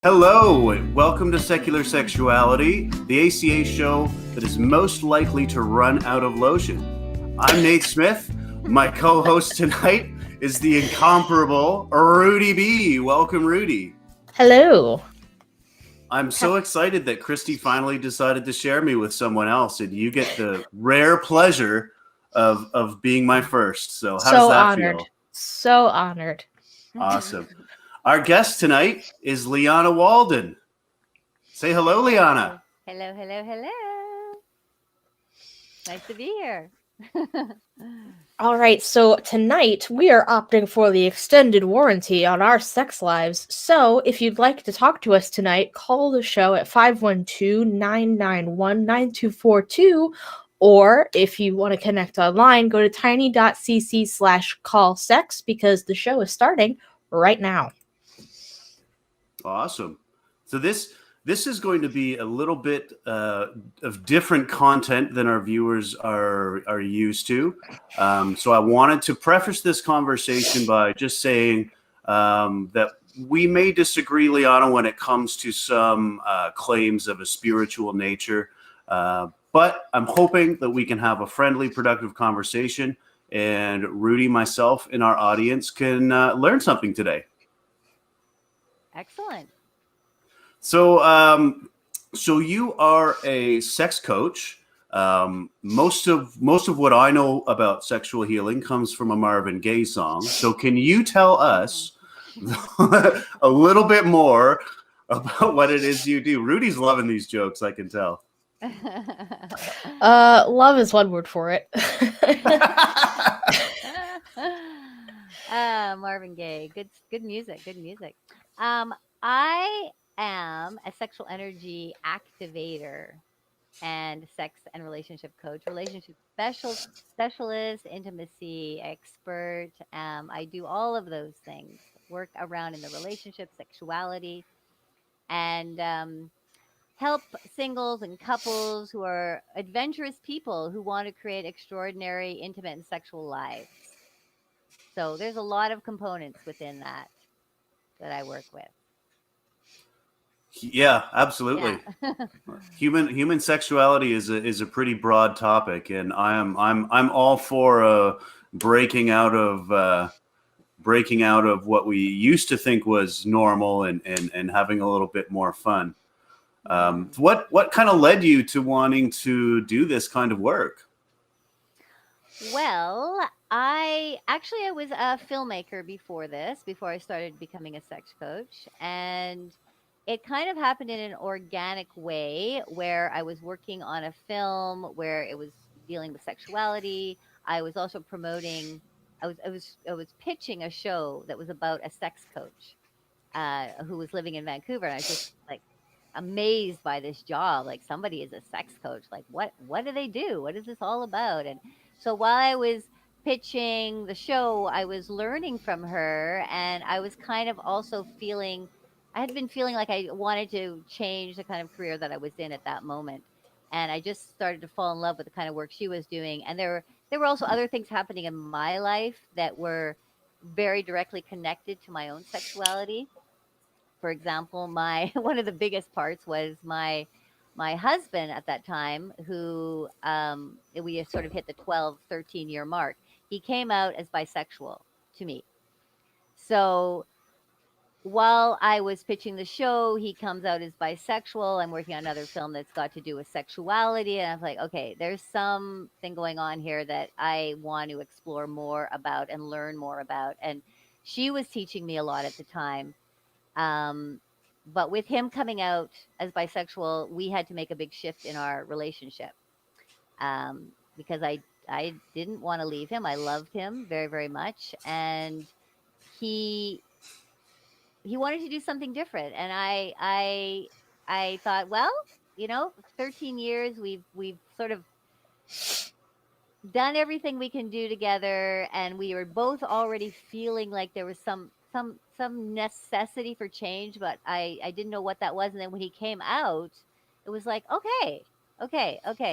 Hello, welcome to Secular Sexuality, the ACA show that is most likely to run out of lotion. I'm Nate Smith. My co-host tonight is the incomparable Rudy B. Welcome, Rudy. Hello. I'm so excited that Christy finally decided to share me with someone else, and you get the rare pleasure of being my first. So how does that feel? So honored. Awesome. Our guest tonight is Lianna Walden. Say hello, Lianna. Hello, hello, hello. Nice to be here. All right, so tonight we are opting for the extended warranty on our sex lives. So if you'd like to talk to us tonight, call the show at 512-991-9242. Or if you want to connect online, go to tiny.cc/callsex because the show is starting right now. Awesome. So this is going to be a little bit of different content than our viewers are used to. So I wanted to preface this conversation by just saying that we may disagree, Lianna, when it comes to some claims of a spiritual nature. But I'm hoping that we can have a friendly, productive conversation, and Rudy, myself, and our audience can learn something today. Excellent. So, so you are a sex coach. Most of what I know about sexual healing comes from a Marvin Gaye song. So, can you tell us a little bit more about what it is you do? Rudy's loving these jokes, I can tell. Love is one word for it. Marvin Gaye. Good music. Good music. I am a sexual energy activator and sex and relationship coach, relationship specialist, intimacy expert. I do all of those things, work around in the relationship, sexuality, and help singles and couples who are adventurous people who want to create extraordinary, intimate, and sexual lives. So there's a lot of components within that I work with. Yeah, absolutely. Yeah. Human sexuality is a pretty broad topic, and I'm all for breaking out of what we used to think was normal and having a little bit more fun. What kind of led you to wanting to do this kind of work? Well, I was a filmmaker before I started becoming a sex coach. And it kind of happened in an organic way where I was working on a film where it was dealing with sexuality. I was also promoting, I was pitching a show that was about a sex coach who was living in Vancouver. And I was just like amazed by this job. Like, somebody is a sex coach. Like, what do they do? What is this all about? And so while I was pitching the show, I was learning from her, and I was kind of also I had been feeling like I wanted to change the kind of career that I was in at that moment. And I just started to fall in love with the kind of work she was doing. And there were also other things happening in my life that were very directly connected to my own sexuality. For example, my one of the biggest parts was my husband at that time, who we sort of hit the 12-13 year mark. He came out as bisexual to me. So while I was pitching the show, he comes out as bisexual. I'm working on another film that's got to do with sexuality. And I was like, okay, there's something going on here that I want to explore more about and learn more about. And she was teaching me a lot at the time. But with him coming out as bisexual, we had to make a big shift in our relationship, because I didn't want to leave him. I loved him very, very much, and he wanted to do something different. And I thought, well, 13 years we've sort of done everything we can do together, and we were both already feeling like there was some necessity for change, but I didn't know what that was. And then when he came out, it was like, okay,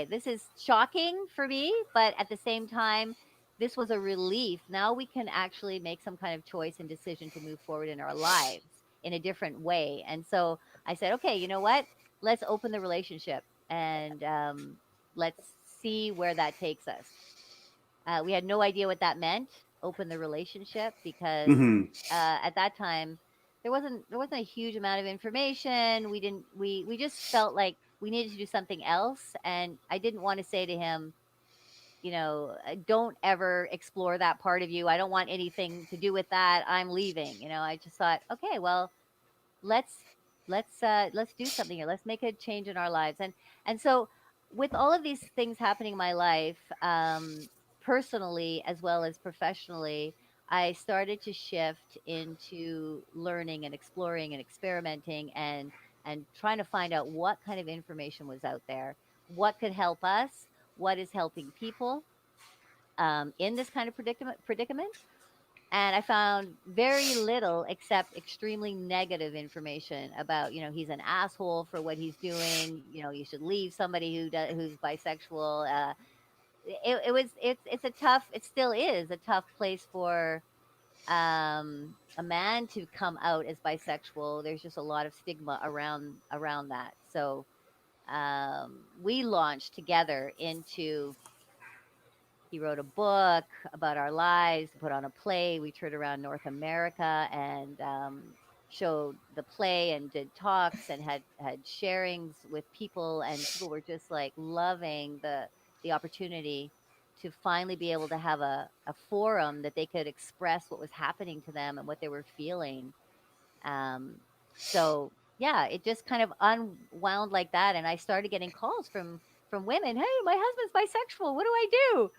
this is shocking for me, but at the same time, this was a relief. Now we can actually make some kind of choice and decision to move forward in our lives. in a different way. And so I said, okay, you know what? Let's open the relationship and let's see where that takes us. We had no idea what that meant, open the relationship, because Mm-hmm. at that time there wasn't a huge amount of information. We just felt like we needed to do something else, and I didn't want to say to him, don't ever explore that part of you. I don't want anything to do with that. I'm leaving. I just thought, okay, well, let's let's do something here. Let's make a change in our lives. And so with all of these things happening in my life, personally as well as professionally, I started to shift into learning and exploring and experimenting and trying to find out what kind of information was out there, what could help us, what is helping people in this kind of predicament. And I found very little except extremely negative information about, he's an asshole for what he's doing. You should leave somebody who's bisexual. It still is a tough place for a man to come out as bisexual. There's just a lot of stigma around that. So we launched together into. He wrote a book about our lives, put on a play. We toured around North America and showed the play and did talks and had sharings with people. And people were just like loving the opportunity to finally be able to have a forum that they could express what was happening to them and what they were feeling. So yeah, it just kind of unwound like that. And I started getting calls from women. Hey, my husband's bisexual. What do I do?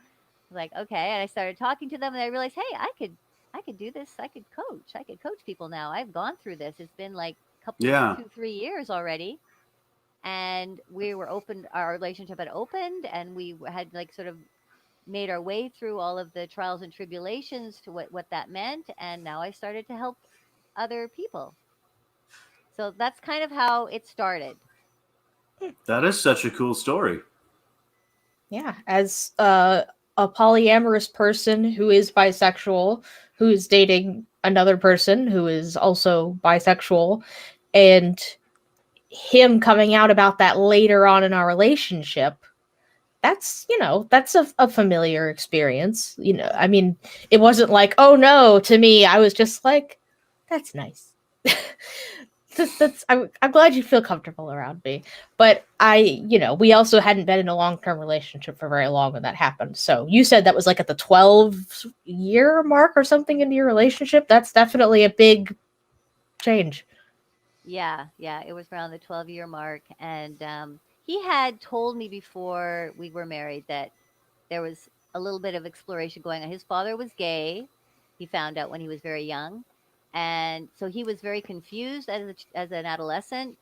Like, okay. And I started talking to them and I realized, hey, I could do this. I could coach people now. I've gone through this. It's been like Yeah. 2-3 years already. And we were open, our relationship had opened, and we had like sort of made our way through all of the trials and tribulations to what that meant. And now I started to help other people. So that's kind of how it started. That is such a cool story. Yeah, as a polyamorous person who is bisexual, who is dating another person who is also bisexual, and him coming out about that later on in our relationship, that's a familiar experience. I mean, it wasn't like, oh no, to me. I was just like, that's nice. I'm glad you feel comfortable around me. But we also hadn't been in a long-term relationship for very long when that happened. So you said that was like at the 12-year mark or something into your relationship. That's definitely a big change. Yeah, it was around the 12-year mark. And he had told me before we were married that there was a little bit of exploration going on. His father was gay. He found out when he was very young. And so he was very confused as an adolescent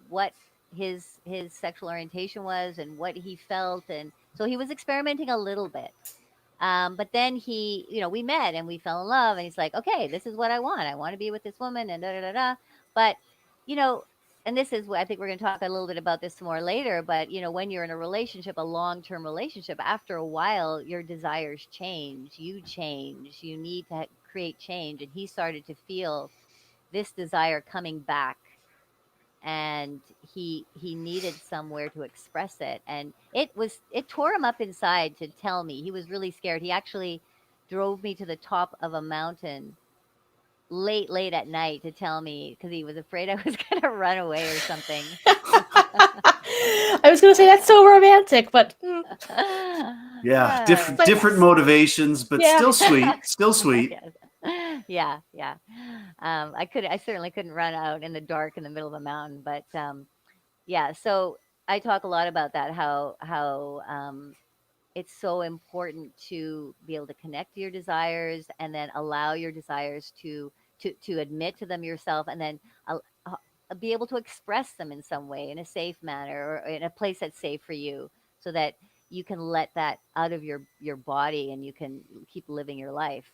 what his sexual orientation was and what he felt. And so he was experimenting a little bit. But then we met and we fell in love, and he's like, okay, this is what I want. I want to be with this woman and da da da da. But, and this is what I think we're going to talk a little bit about this more later. But, when you're in a relationship, a long-term relationship, after a while, your desires change. You change. You need to create change. And he started to feel this desire coming back. And he needed somewhere to express it. And it tore him up inside to tell me. He was really scared. He actually drove me to the top of a mountain late at night to tell me, because he was afraid I was going to run away or something. I was going to say that's so romantic, but yeah, different motivations, but still sweet. Yeah. I certainly couldn't run out in the dark in the middle of a mountain, but yeah. So I talk a lot about that, how it's so important to be able to connect to your desires and then allow your desires to admit to them yourself, and then be able to express them in some way, in a safe manner or in a place that's safe for you, so that you can let that out of your body and you can keep living your life.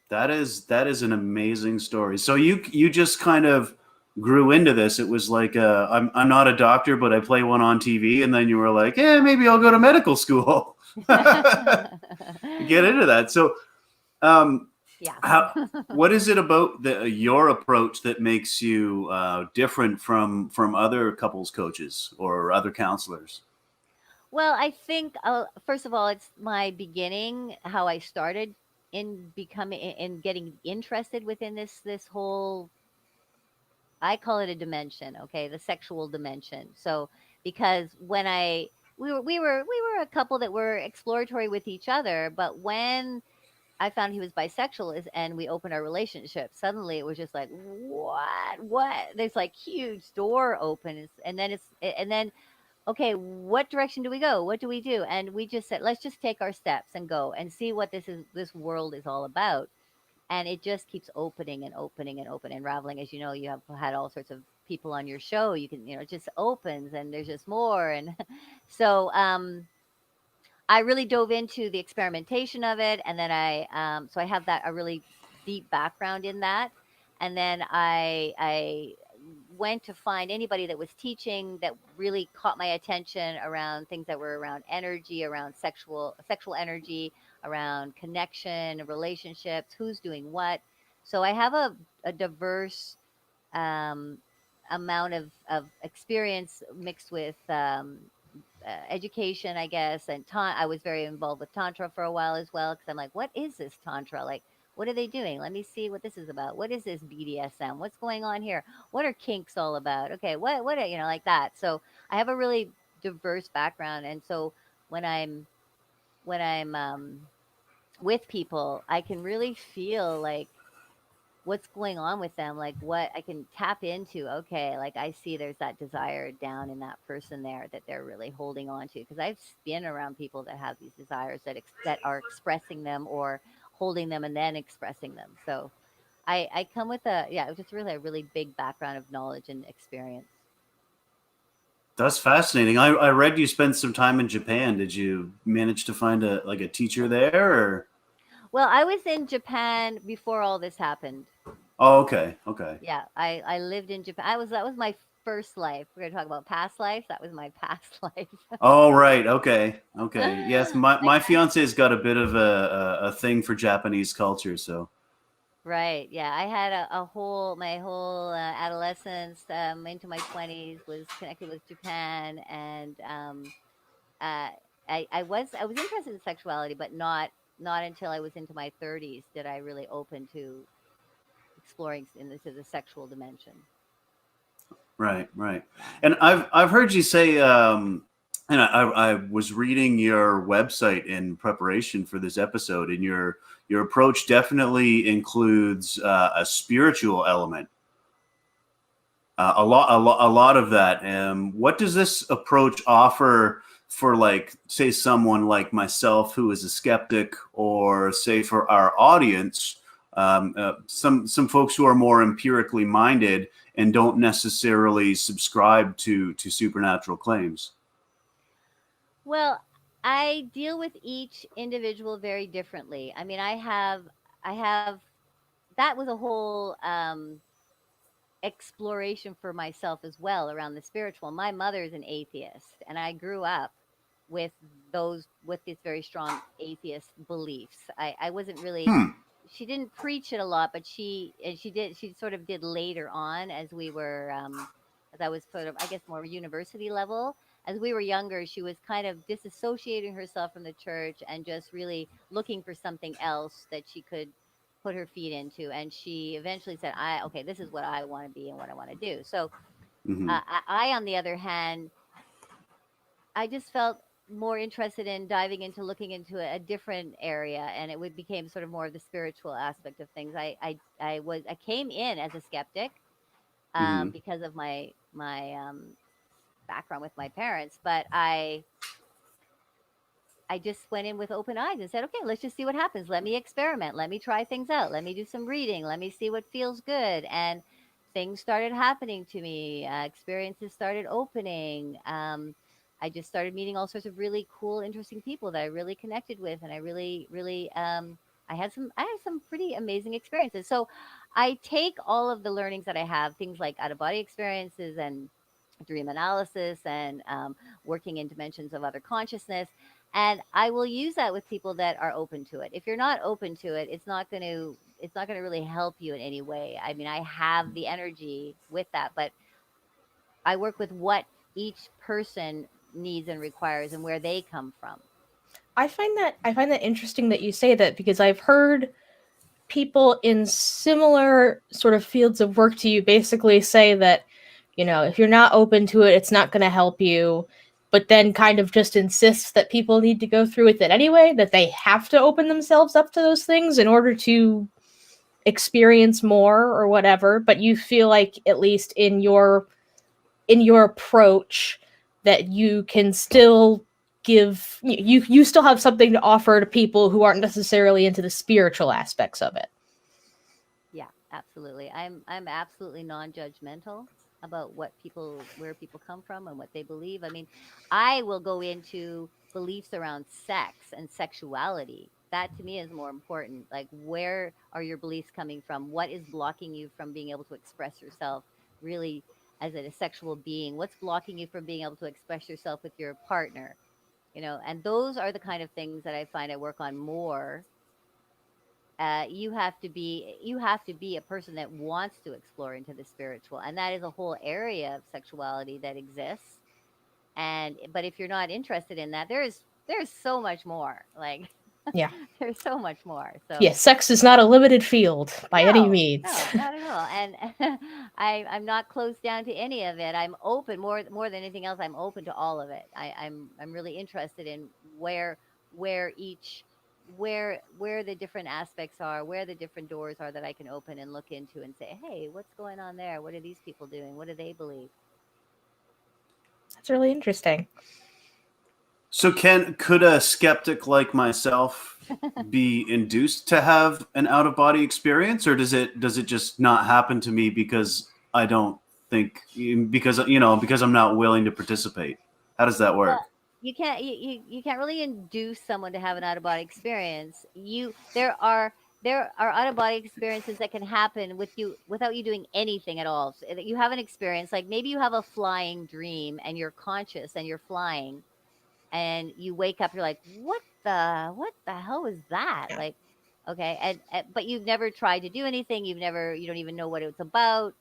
That is an amazing story. So you just kind of grew into this. It was like I'm not a doctor, but I play one on TV, and then you were like, yeah, maybe I'll go to medical school. Get into that. So How, what is it about your approach that makes you different from other couples coaches or other counselors? Well, I think first of all, it's my beginning, how I started in becoming in getting interested within this whole, I call it a dimension, okay, the sexual dimension. So because when we were a couple that were exploratory with each other, but when I found he was bisexual and we opened our relationship, suddenly it was just like, what? There's like huge door open, and then okay, what direction do we go? What do we do? And we just said, let's just take our steps and go and see what this world is all about. And it just keeps opening and opening and opening, unraveling. As you know, you have had all sorts of people on your show. You can, it just opens and there's just more. And so I really dove into the experimentation of it, and then so I have that a really deep background in that, and then I went to find anybody that was teaching that really caught my attention around things that were around energy, around sexual energy, around connection, relationships, who's doing what. So I have a diverse um, amount of experience mixed with education, I guess, and I was very involved with tantra for a while as well because I'm like, what is this tantra? Like, what are they doing? Let me see what this is about. What is this BDSM? What's going on here? What are kinks all about? Okay, what are, like that. So I have a really diverse background, and so when I'm with people, I can really feel like what's going on with them, like what I can tap into. Okay, like I see there's that desire down in that person there that they're really holding on to, because I've been around people that have these desires that are expressing them or holding them and then expressing them. So I come with just really a really big background of knowledge and experience. That's fascinating. I read you spent some time in Japan. Did you manage to find a teacher there? Or? Well, I was in Japan before all this happened. Oh, okay, okay. Yeah, I lived in Japan. That was my first life. We're gonna talk about past life. That was my past life. Oh, right. Okay, okay. Yes, my Like, my fiance's got a bit of a thing for Japanese culture. So right. Yeah. I had my whole adolescence into my 20s was connected with Japan. And uh, I was interested in sexuality, but not until I was into my 30s did I really open to exploring into the sexual dimension. right, right. Yeah. And I've heard you say, and I was reading your website in preparation for this episode, and your approach definitely includes a spiritual element. A lot of that. What does this approach offer for, like, say, someone like myself who is a skeptic, or say for our audience, some folks who are more empirically minded and don't necessarily subscribe to supernatural claims? Well, I deal with each individual very differently. I mean, I have, that was a whole exploration for myself as well around the spiritual. My mother is an atheist, and I grew up with these very strong atheist beliefs. I wasn't really, Hmm. she didn't preach it a lot, but she sort of did later on as we were as I was sort of, I guess, more university level. As we were younger, she was kind of disassociating herself from the church and just really looking for something else that she could put her feet into. And she eventually said, okay, this is what I want to be and what I want to do. So Hmm. on the other hand, I just felt more interested in diving into looking into a different area, and it would became sort of more of the spiritual aspect of things. I came in as a skeptic Hmm. because of my background with my parents, but I just went in with open eyes and said, okay, let's just see what happens. Let me experiment. Let me try things out. Let me do some reading. Let me see what feels good. And things started happening to me. Experiences started opening. I just started meeting all sorts of really cool, interesting people that I really connected with. And I really, really, I had some pretty amazing experiences. So I take all of the learnings that I have, things like out of body experiences and dream analysis and working in dimensions of other consciousness, and I will use that with people that are open to it. If you're not open to it, it's not going to it's not going to really help you in any way. I mean, I have the energy with that, but I work with what each person needs and requires and where they come from. I find that interesting that you say that, because I've heard people in similar sort of fields of work to you basically say that, if you're not open to it, it's not going to help you, but then kind of just insists that people need to go through with it anyway, that they have to open themselves up to those things in order to experience more or whatever. But you feel like, at least in your approach, that you can still you still have something to offer to people who aren't necessarily into the spiritual aspects of it. Yeah, absolutely. I'm absolutely non-judgmental about where people come from and what they believe. I mean, I will go into beliefs around sex and sexuality. That to me is more important. Like, where are your beliefs coming from? What is blocking you from being able to express yourself really as a sexual being? What's blocking you from being able to express yourself with your partner? And those are the kind of things that I find I work on more. You have to be a person that wants to explore into the spiritual, and that is a whole area of sexuality that exists. But if you're not interested in that, there's so much more. Like, Yeah. there's so much more. So Yeah, sex is not a limited field by any no, means. no, not at all. And I'm not closed down to any of it. I'm open more than anything else. I'm open to all of it. I'm really interested in where each where the different aspects are, where the different doors are that I can open and look into and say, hey, what's going on there? What are these people doing? What do they believe? That's really interesting. So could a skeptic like myself be induced to have an out of body experience, or does it just not happen to me because I don't think because I'm not willing to participate? How does that work? Well, you can't really induce someone to have an out of body experience. There are out of body experiences that can happen with you without you doing anything at all. So that you have an experience, like maybe you have a flying dream and you're conscious and you're flying, and you wake up, you're like, what the hell was that? Yeah. Like, okay, but you've never tried to do anything. You don't even know what it's about.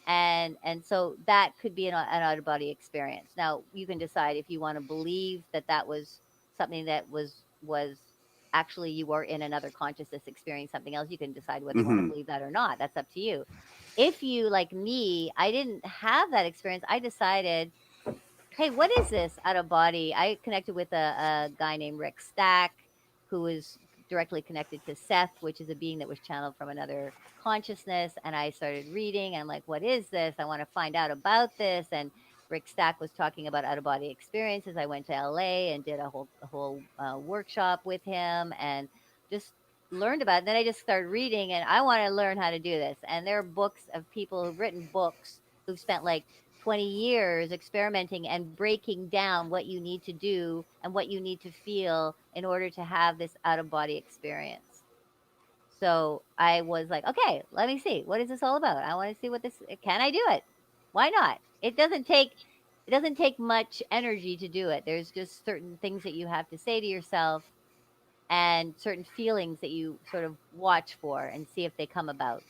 And so that could be an out of body experience. Now you can decide if you want to believe that that was something that was actually you were in another consciousness experiencing something else. You can decide whether you want to Mm-hmm. believe that or not. That's up to you. If you, like me, I didn't have that experience. I decided, hey, what is this out of body? I connected with a guy named Rick Stack, who is directly connected to Seth, which is a being that was channeled from another consciousness. And I started reading. And I'm like, what is this? I want to find out about this. And Rick Stack was talking about out of body experiences. I went to LA and did a whole workshop with him and just learned about it. Then I just started reading, and I want to learn how to do this. And there are books of people who've written books who've spent like 20 years experimenting and breaking down what you need to do and what you need to feel in order to have this out of body experience. So I was like, okay, let me see. What is this all about? I want to see what this, can I do it? Why not? It doesn't take much energy to do it. There's just certain things that you have to say to yourself and certain feelings that you sort of watch for and see if they come about.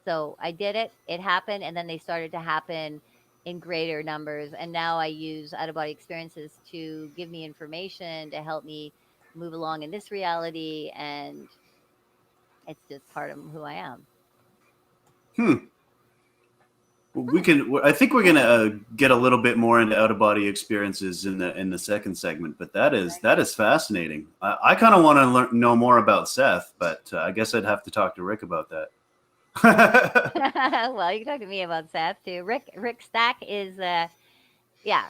So I did it. It happened, and then they started to happen in greater numbers. And now I use out of body experiences to give me information to help me move along in this reality, and it's just part of who I am. Hmm. Well, I think we're gonna get a little bit more into out of body experiences in the second segment, but that is fascinating. I kind of want to know more about Seth, but I guess I'd have to talk to Rick about that. Well, you can talk to me about Seth too. Rick Stack is yeah,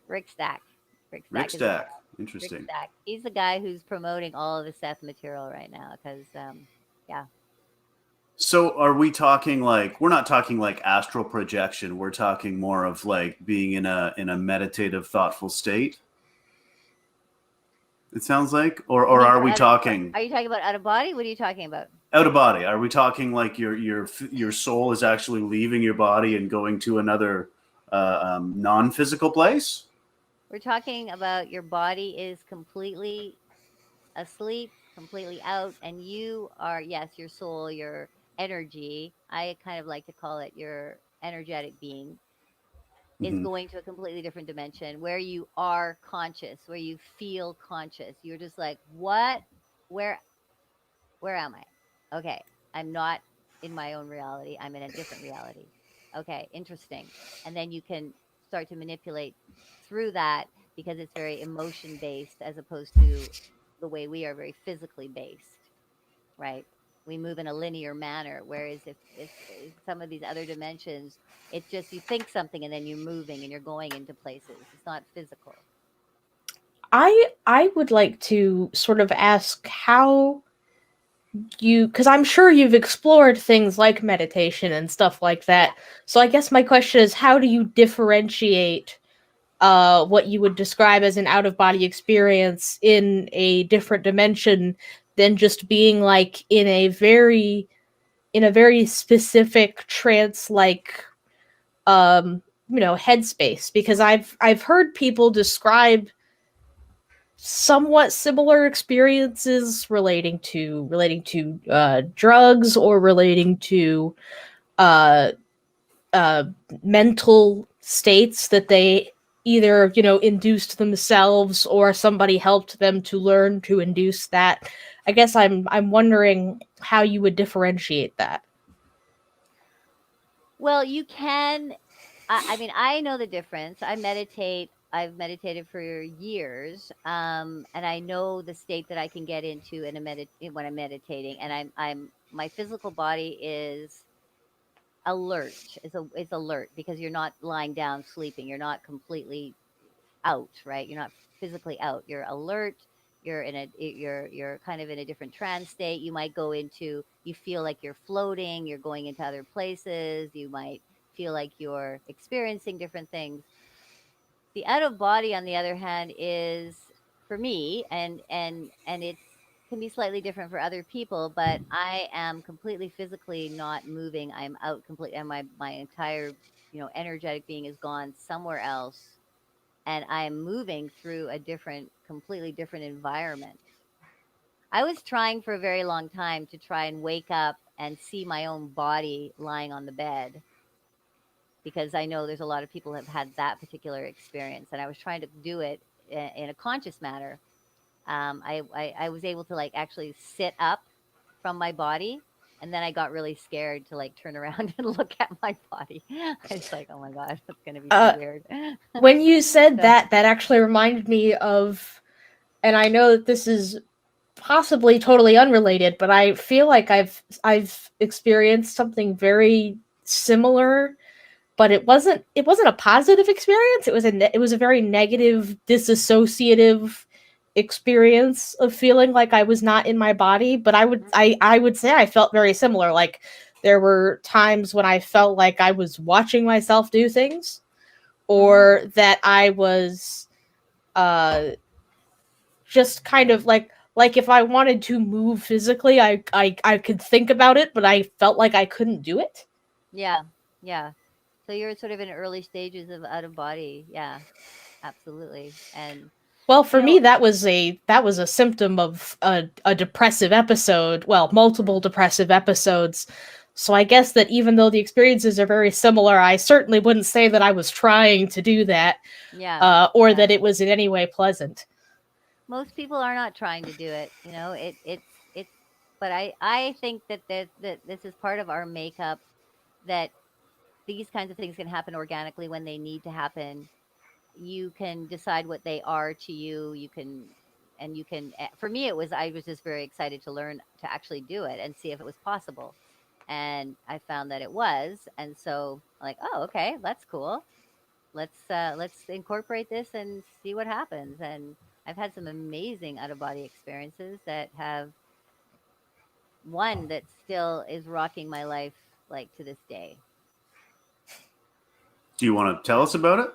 Rick Stack. Rick Rick Stack is the guy. Stack, Rick interesting. Stack. He's the guy who's promoting all of the Seth material right now because yeah. So are we talking like, we're not talking like astral projection, we're talking more of like being in a meditative, thoughtful state? It sounds like, or You mean are for we talking are you talking about out of body? What are you talking about? out of body? Are we talking like your soul is actually leaving your body and going to another non-physical place? We're talking about your body is completely asleep, completely out, and you are, yes, your soul, energy, I kind of like to call it your energetic being, is Mhm. going to a completely different dimension where you are conscious, where you feel conscious. You're just like, what? Where where am I? Okay, I'm not in my own reality. I'm in a different reality. Okay, interesting. And then you can start to manipulate through that because it's very emotion based as opposed to the way we are very physically based, right? We move in a linear manner, whereas if some of these other dimensions, it's just you think something and then you're moving and you're going into places. It's not physical. I would like to sort of ask how you, because I'm sure you've explored things like meditation and stuff like Yeah. that. So I guess my question is, how do you differentiate what you would describe as an out of body experience in a different dimension than just being like in a very specific trance like headspace? Because I've heard people describe somewhat similar experiences relating to drugs or relating to uh, uh, mental states that they either induced themselves or somebody helped them to learn to induce that. I guess I'm wondering how you would differentiate that. Well, you can. I mean, I know the difference. I meditate. I've meditated for years, and I know the state that I can get into in when I'm meditating. And my physical body is alert. It's alert because you're not lying down sleeping. You're not completely out, right? You're not physically out. You're alert. You're kind of in a different trance state. You might go into, you feel like you're floating, you're going into other places. You might feel like you're experiencing different things. The out of body, on the other hand, is for me, and it's can be slightly different for other people, but I am completely physically not moving. I'm out completely, and my entire energetic being is gone somewhere else, and I am moving through a completely different environment. I was trying for a very long time to try and wake up and see my own body lying on the bed because I know there's a lot of people have had that particular experience, and I was trying to do it in a conscious manner. I was able to like actually sit up from my body, and then I got really scared to like turn around and look at my body. I was like, oh my god, that's gonna be too Uh, weird. when you said So that, that actually reminded me of, and I know that this is possibly totally unrelated, but I feel like I've experienced something very similar, but it wasn't a positive experience. It was a very negative, disassociative experience of feeling like I was not in my body. But I would say I felt very similar. Like there were times when I felt like I was watching myself do things, or mm, that I was uh just kind of like if I wanted to move physically, I could think about it, but I felt like I couldn't do it. yeah, yeah. So you're sort of in early stages of out of body. Yeah, absolutely. And Well, you for know, me, that was a symptom of a depressive episode. Well, multiple mm, depressive episodes. So I guess that even though the experiences are very similar, I certainly wouldn't say that I was trying to do that, yeah, or yeah. that it was in any way pleasant. Most people are not trying to do it. It's. But I think that that this is part of our makeup, that these kinds of things can happen organically when they need to happen. You can decide what they are to you. You can, and you can. For me, I was just very excited to learn to actually do it and see if it was possible, and I found that it was. And so, like, oh, okay, that's cool. Let's incorporate this and see what happens. And I've had some amazing out of body experiences that have one that still is rocking my life like to this day. Do you want to tell us about it?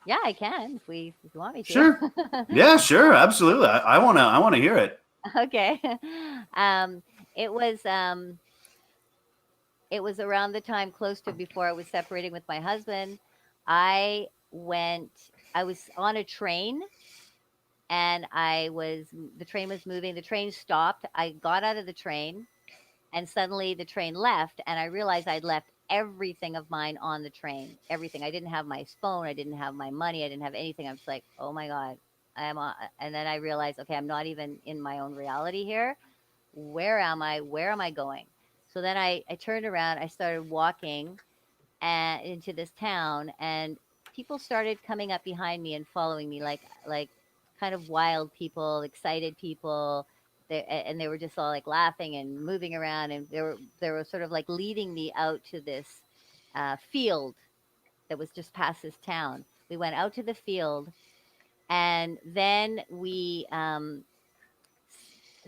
Yeah, I can if you want me Sure. to. Yeah, sure, absolutely. I wanna hear it. Okay. Um, it was um, it was around the time close to before I was separating with my husband. I went. I was on a train, and the train was moving. The train stopped. I got out of the train, and suddenly the train left, and I realized I'd left everything of mine on the train. Everything. I didn't have my phone. I didn't have my money. I didn't have anything. I'm just like, oh my god, I am. And then I realized, okay, I'm not even in my own reality here. Where am I? Where am I going? So then I turned around. I started walking into this town, and people started coming up behind me and following me, like kind of wild people, excited people. And they were just all like laughing and moving around, and they were sort of like leading me out to this field that was just past this town. We went out to the field, and then we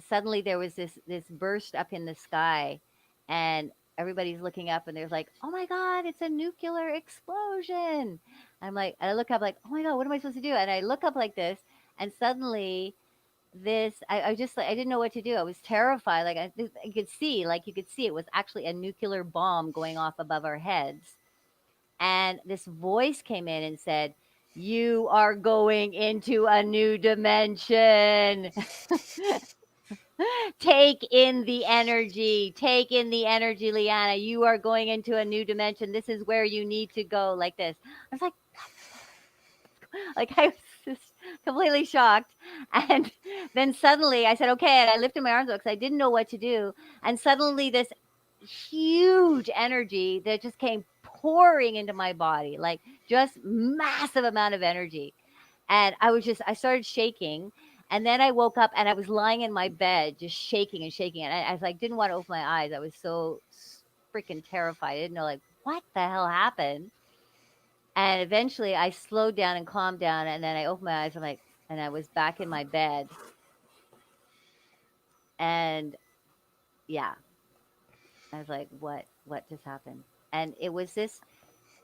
suddenly there was this burst up in the sky, and everybody's looking up, and there's like, oh my god, it's a nuclear explosion. I'm like, I look up like, oh my god, what am I supposed to do? And I look up like this, and suddenly I just like, I didn't know what to do. I was terrified. Like I could see, like you could see it was actually a nuclear bomb going off above our heads. And this voice came in and said, you are going into a new dimension. Take in the energy. Take in the energy, Lianna. You are going into a new dimension. This is where you need to go, like this. I was like I was just completely shocked. And then suddenly I said, okay. And I lifted my arms up because I didn't know what to do. And suddenly this huge energy that just came pouring into my body, like just massive amount of energy. And I started shaking. And then I woke up and I was lying in my bed, just shaking and shaking. And I was like, didn't want to open my eyes. I was so freaking terrified. I didn't know, like, what the hell happened? And eventually I slowed down and calmed down. And then I opened my eyes. I'm like, and I was back in my bed. And yeah, I was like, what just happened? And it was this,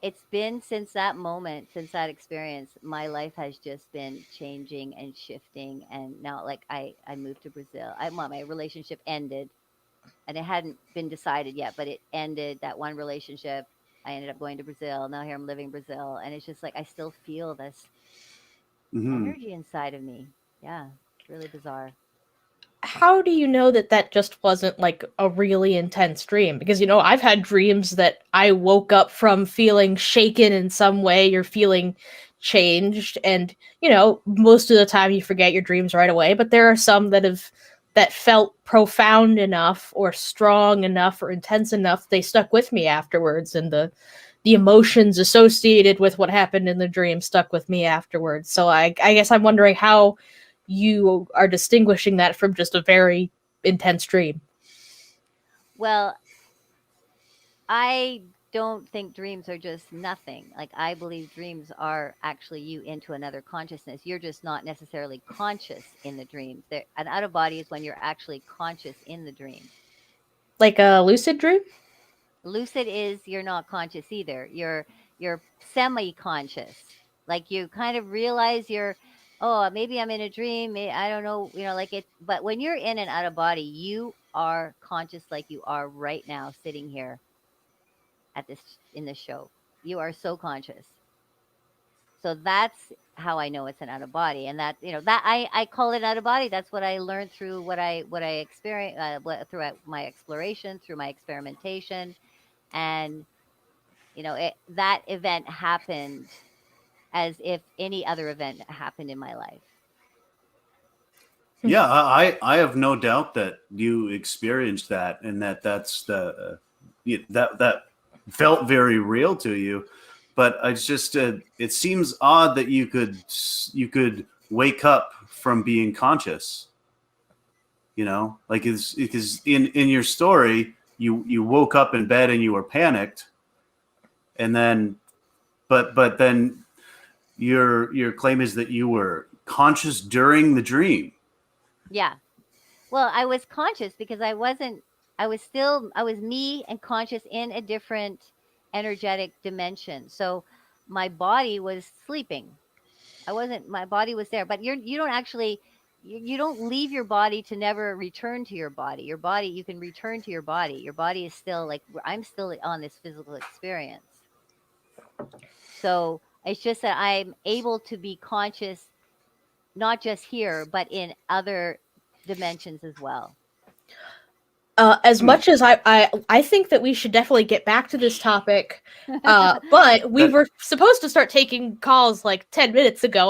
it's been since that moment, since that experience, my life has just been changing and shifting. And now, like, I moved to Brazil. My relationship ended, and it hadn't been decided yet, but it ended. That one relationship, I ended up going to Brazil. Now here I'm living in Brazil, and it's just like I still feel this energy inside of me. Yeah, it's really bizarre. How do you know that that just wasn't like a really intense dream? Because, you know, I've had dreams that I woke up from feeling shaken in some way or feeling changed. And, you know, most of the time you forget your dreams right away, but there are some that felt profound enough or strong enough or intense enough, they stuck with me afterwards. And the emotions associated with what happened in the dream stuck with me afterwards. So I guess I'm wondering how you are distinguishing that from just a very intense dream. Well, I don't think dreams are just nothing. Like, I believe dreams are actually you into another consciousness. You're just not necessarily conscious in the dreams. An out of body is when you're actually conscious in the dream. Like a lucid dream? Lucid is you're not conscious either. You're semi-conscious. Like, you kind of realize oh, maybe I'm in a dream. I don't know, like it. But when you're in and out of body, you are conscious, like you are right now, sitting here in this show. You are so conscious. So that's how I know it's an out of body. And that, that I call it out of body. That's what I learned through what I experienced, through my exploration, through my experimentation. And that event happened as if any other event happened in my life. Yeah, I have no doubt that you experienced that, and that's the that felt very real to you. But it's just it seems odd that you could wake up from being conscious. Like it's because in your story you woke up in bed and you were panicked, and then but then your claim is that you were conscious during the dream. Yeah. Well, I was conscious because I was me and conscious in a different energetic dimension. So my body was sleeping. My body was there, but you don't actually, you don't leave your body to never return to your body. You can return to your body. Your body is still like, I'm still on this physical experience. So it's just that I'm able to be conscious, not just here, but in other dimensions as well. As much as I think that we should definitely get back to this topic, but we were supposed to start taking calls like 10 minutes ago.